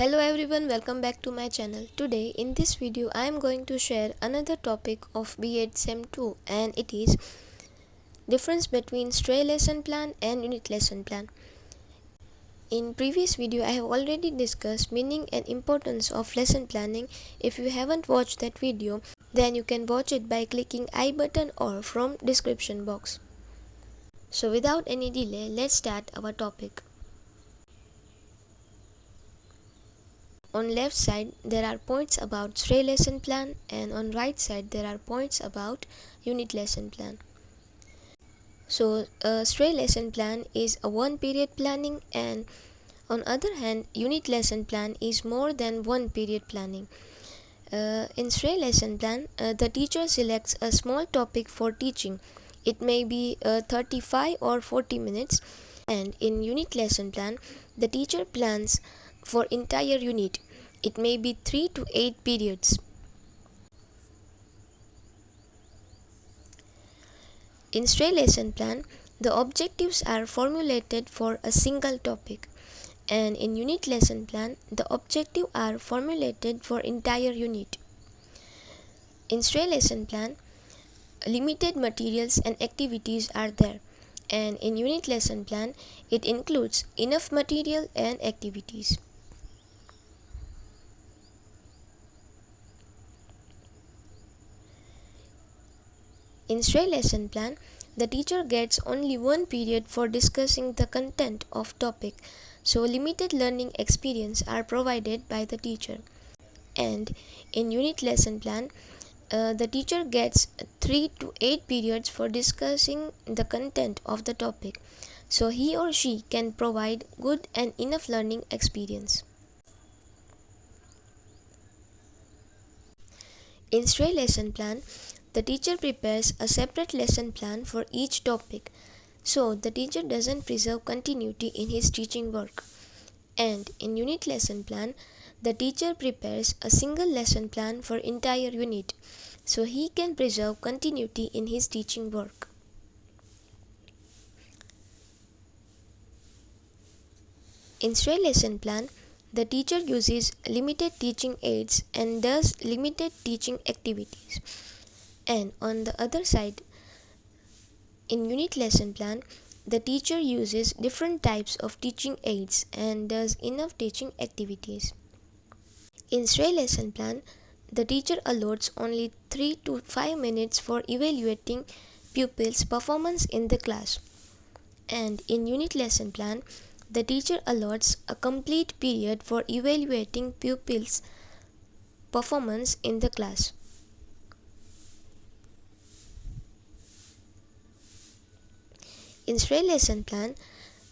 Hello everyone, welcome back to my channel. Today in this video I am going to share another topic of B.Ed Sem 2, and it is difference between stray lesson plan and unit lesson plan. In previous video I have already discussed meaning and importance of lesson planning. If you haven't watched that video, then you can watch it by clicking I button or from description box. So without any delay, let's start our topic. On left side there are points about stray lesson plan, and on right side there are points about unit lesson plan. So a stray lesson plan is a one period planning, and on other hand unit lesson plan is more than one period planning. In stray lesson plan the teacher selects a small topic for teaching. It may be 35 or 40 minutes, and in unit lesson plan the teacher plans for entire unit. It may be 3 to 8 periods. In stray lesson plan, the objectives are formulated for a single topic, and in unit lesson plan, the objectives are formulated for entire unit. In stray lesson plan, limited materials and activities are there, and in unit lesson plan, it includes enough material and activities. In stray lesson plan, the teacher gets only one period for discussing the content of topic, so limited learning experience are provided by the teacher. And in unit lesson plan, the teacher gets 3 to 8 periods for discussing the content of the topic, so he or she can provide good and enough learning experience. In stray lesson plan, the teacher prepares a separate lesson plan for each topic, so the teacher doesn't preserve continuity in his teaching work. And in unit lesson plan, the teacher prepares a single lesson plan for entire unit, so he can preserve continuity in his teaching work. In stray lesson plan, the teacher uses limited teaching aids and does limited teaching activities. And on the other side, in unit lesson plan, the teacher uses different types of teaching aids and does enough teaching activities. In stray lesson plan, the teacher allots only 3 to 5 minutes for evaluating pupils' performance in the class. And in unit lesson plan, the teacher allots a complete period for evaluating pupils' performance in the class. In stray lesson plan,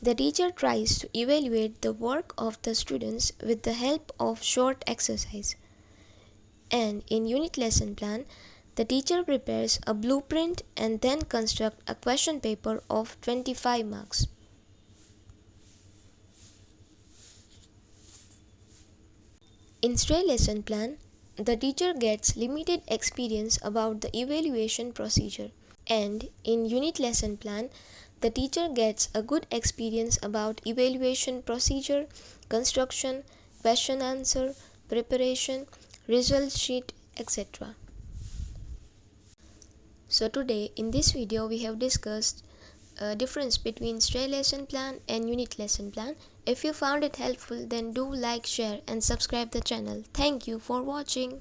the teacher tries to evaluate the work of the students with the help of short exercise. And in unit lesson plan, the teacher prepares a blueprint and then constructs a question paper of 25 marks. In stray lesson plan, the teacher gets limited experience about the evaluation procedure, and in unit lesson plan, the teacher gets a good experience about evaluation procedure, construction, question answer, preparation, result sheet, etc. So today in this video we have discussed a difference between stray lesson plan and unit lesson plan. If you found it helpful, then do like, share and subscribe the channel. Thank you for watching.